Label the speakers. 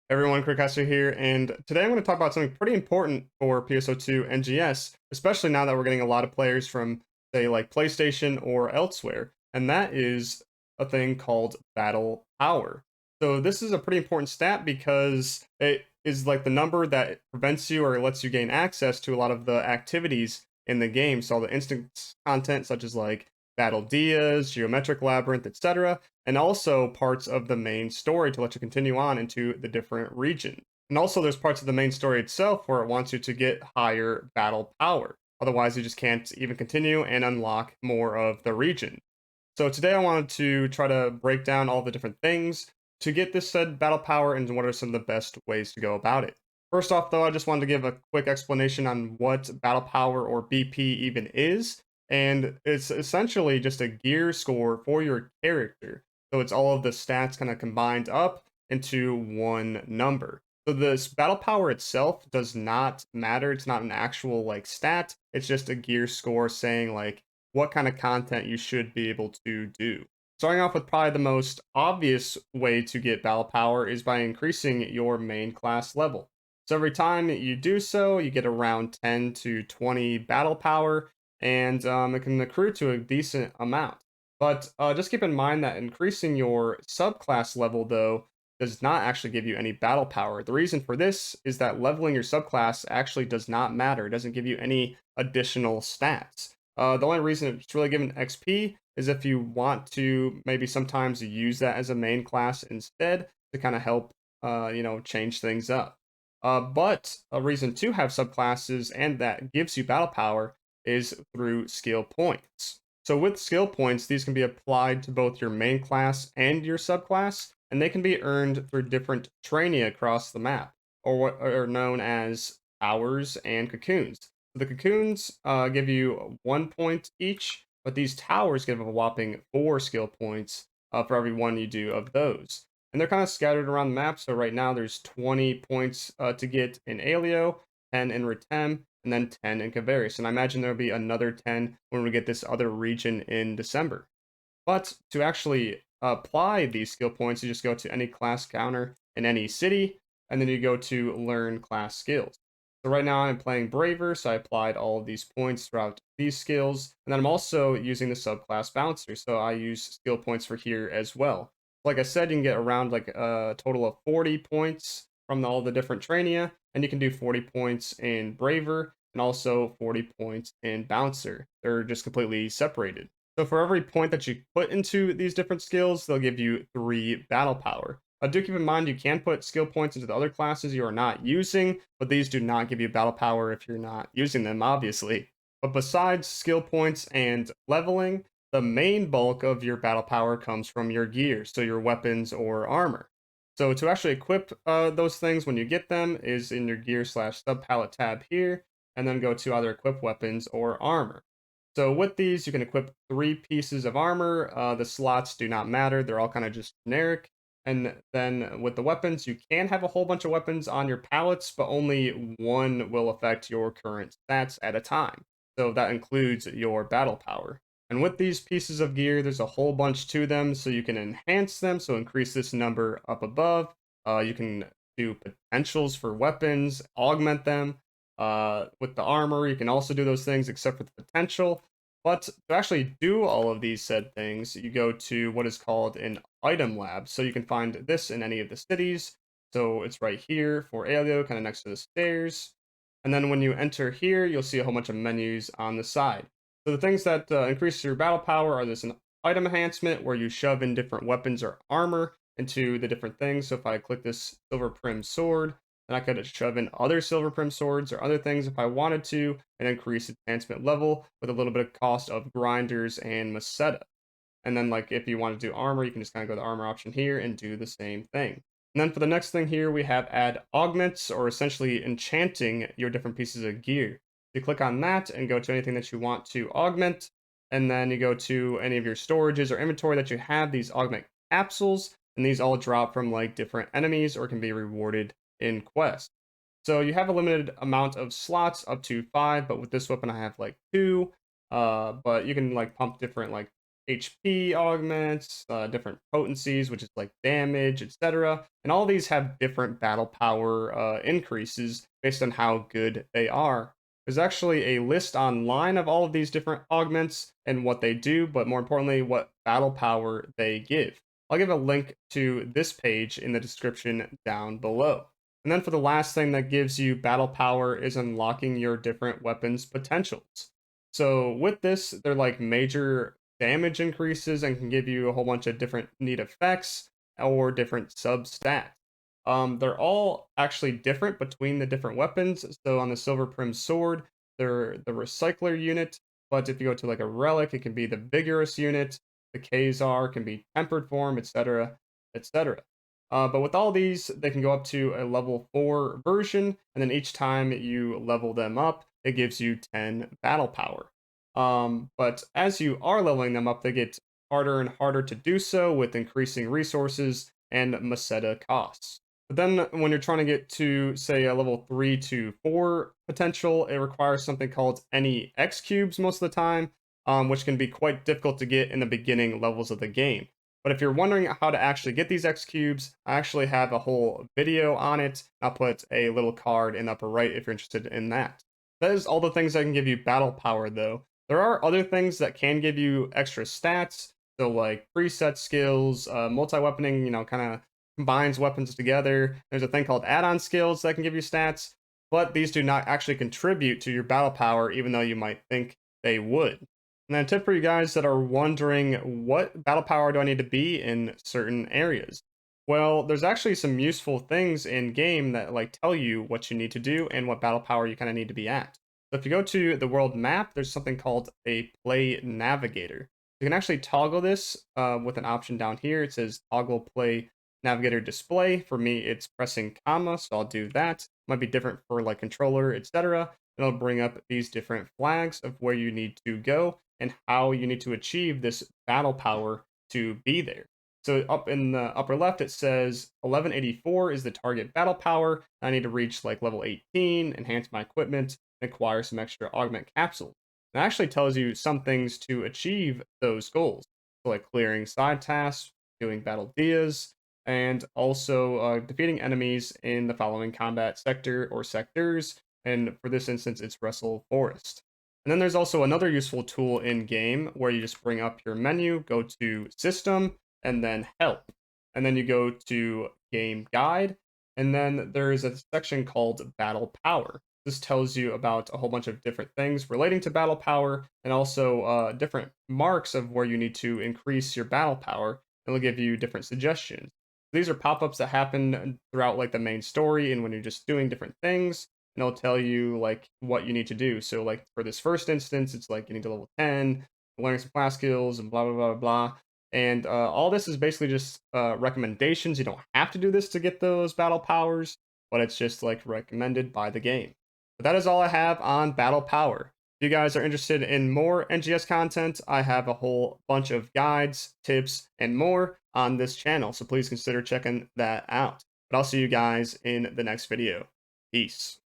Speaker 1: Everyone, Crickcaster here, and today I'm going to talk about something pretty important for PSO2 NGS, especially now that we're getting a lot of players from, say, like PlayStation or elsewhere, and that is a thing called battle power. So this is a pretty important stat because it is like the number that prevents you or lets you gain access to a lot of the activities in the game. So all the instance content, such as like battle dias, geometric labyrinth, etc., and also parts of the main story to let you continue on into the different regions. And also, there's parts of the main story itself where it wants you to get higher battle power. Otherwise, you just can't even continue and unlock more of the region. So today I wanted to try to break down all the different things to get this said battle power and what are some of the best ways to go about it. First off, though, I just wanted to give a quick explanation on what battle power or BP even is. And it's essentially just a gear score for your character. So it's all of the stats kind of combined up into one number. So this battle power itself does not matter. It's not an actual like stat. It's just a gear score saying like what kind of content you should be able to do. Starting off with probably the most obvious way to get battle power is by increasing your main class level. So every time you do so, you get around 10 to 20 battle power, and it can accrue to a decent amount. But just keep in mind that increasing your subclass level, though, does not actually give you any battle power. The reason for this is that leveling your subclass actually does not matter. It doesn't give you any additional stats. The only reason it's really given XP is if you want to maybe sometimes use that as a main class instead to kind of help, change things up. But a reason to have subclasses and that gives you battle power is through skill points. So with skill points, these can be applied to both your main class and your subclass, and they can be earned through different training across the map, or what are known as towers and cocoons. The cocoons give you 1 point each, but these towers give a whopping 4 skill points for every one you do of those. And they're kind of scattered around the map. So right now there's 20 points to get in Alio, 10 in Retem, and then 10 in Cavarius. And I imagine there'll be another 10 when we get this other region in December. But to actually apply these skill points, you just go to any class counter in any city, and then you go to learn class skills. So right now I'm playing Braver, so I applied all of these points throughout these skills, and then I'm also using the subclass Bouncer, so I use skill points for here as well. Like I said, you can get around like a total of 40 points from all the different Trainia, and you can do 40 points in Braver, and also 40 points in Bouncer. They're just completely separated. So for every point that you put into these different skills, they'll give you 3 battle power. Do keep in mind you can put skill points into the other classes you are not using, but these do not give you battle power if you're not using them, obviously. But besides skill points and leveling, the main bulk of your battle power comes from your gear, so your weapons or armor. So to actually equip those things when you get them is in your gear slash sub palette tab here, and then go to either equip weapons or armor. So with these, you can equip 3 pieces of armor. The slots do not matter. They're all kind of just generic. And then with the weapons, you can have a whole bunch of weapons on your palettes, but only one will affect your current stats at a time. So that includes your battle power. And with these pieces of gear, there's a whole bunch to them, so you can enhance them, so increase this number up above. You can do potentials for weapons, augment them. With the armor, you can also do those things except for the potential. But to actually do all of these said things, you go to what is called an item lab. So you can find this in any of the cities. So it's right here for Alio, kind of next to the stairs. And then when you enter here, you'll see a whole bunch of menus on the side. So the things that increase your battle power are this an item enhancement where you shove in different weapons or armor into the different things. So if I click this silver prim sword, and I could shove in other silver prim swords or other things if I wanted to and increase advancement level with a little bit of cost of grinders and Maseta. And then like if you want to do armor, you can just kind of go to the armor option here and do the same thing. And then for the next thing here, we have add augments or essentially enchanting your different pieces of gear. You click on that and go to anything that you want to augment. And then you go to any of your storages or inventory that you have these augment capsules. And these all drop from like different enemies or can be rewarded in quest. So you have a limited amount of slots, up to 5, but with this weapon I have like 2. But you can like pump different like HP augments, different potencies, which is like damage, etc. And all these have different battle power increases based on how good they are. There's actually a list online of all of these different augments and what they do, but more importantly, what battle power they give. I'll give a link to this page in the description down below. And then for the last thing that gives you battle power is unlocking your different weapons potentials. So with this, they're like major damage increases and can give you a whole bunch of different neat effects or different sub stats. They're all actually different between the different weapons. So on the Silver Prim Sword, they're the Recycler unit, but if you go to like a Relic, it can be the Vigorous unit, the Kazar can be Tempered Form, etc., etc. But with all these, they can go up to a level 4 version, and then each time you level them up, it gives you 10 battle power. But as you are leveling them up, they get harder and harder to do so with increasing resources and Meseta costs. But then when you're trying to get to, say, a level 3 to 4 potential, it requires something called any X cubes most of the time, which can be quite difficult to get in the beginning levels of the game. But if you're wondering how to actually get these X cubes, I actually have a whole video on it. I'll put a little card in the upper right if you're interested in that. That is all the things that can give you battle power, though. There are other things that can give you extra stats, so like preset skills, multi-weaponing, kind of combines weapons together. There's a thing called add-on skills that can give you stats, but these do not actually contribute to your battle power, even though you might think they would. And then a tip for you guys that are wondering, what battle power do I need to be in certain areas? Well, there's actually some useful things in game that like tell you what you need to do and what battle power you kind of need to be at. So if you go to the world map, there's something called a play navigator. You can actually toggle this with an option down here. It says toggle play navigator display. For me, it's pressing comma, so I'll do that. Might be different for like controller, etc. And it'll bring up these different flags of where you need to go and how you need to achieve this battle power to be there. So up in the upper left, it says 1184 is the target battle power. I need to reach like level 18, enhance my equipment, and acquire some extra augment capsules. It actually tells you some things to achieve those goals. So like clearing side tasks, doing battle dias, and also defeating enemies in the following combat sector or sectors. And for this instance, it's Wrestle Forest. And then there's also another useful tool in game where you just bring up your menu, go to System, and then Help. And then you go to Game Guide, and then there's a section called Battle Power. This tells you about a whole bunch of different things relating to battle power and also different marks of where you need to increase your battle power. It'll give you different suggestions. These are pop-ups that happen throughout like the main story and when you're just doing different things, and it'll tell you like what you need to do. So like for this first instance, it's like you need to level 10, learn some class skills and blah blah blah blah. And all this is basically just recommendations. You don't have to do this to get those battle powers, but it's just like recommended by the game. But that is all I have on battle power. If you guys are interested in more NGS content, I have a whole bunch of guides, tips, and more on this channel, so please consider checking that out. But I'll see you guys in the next video. Peace.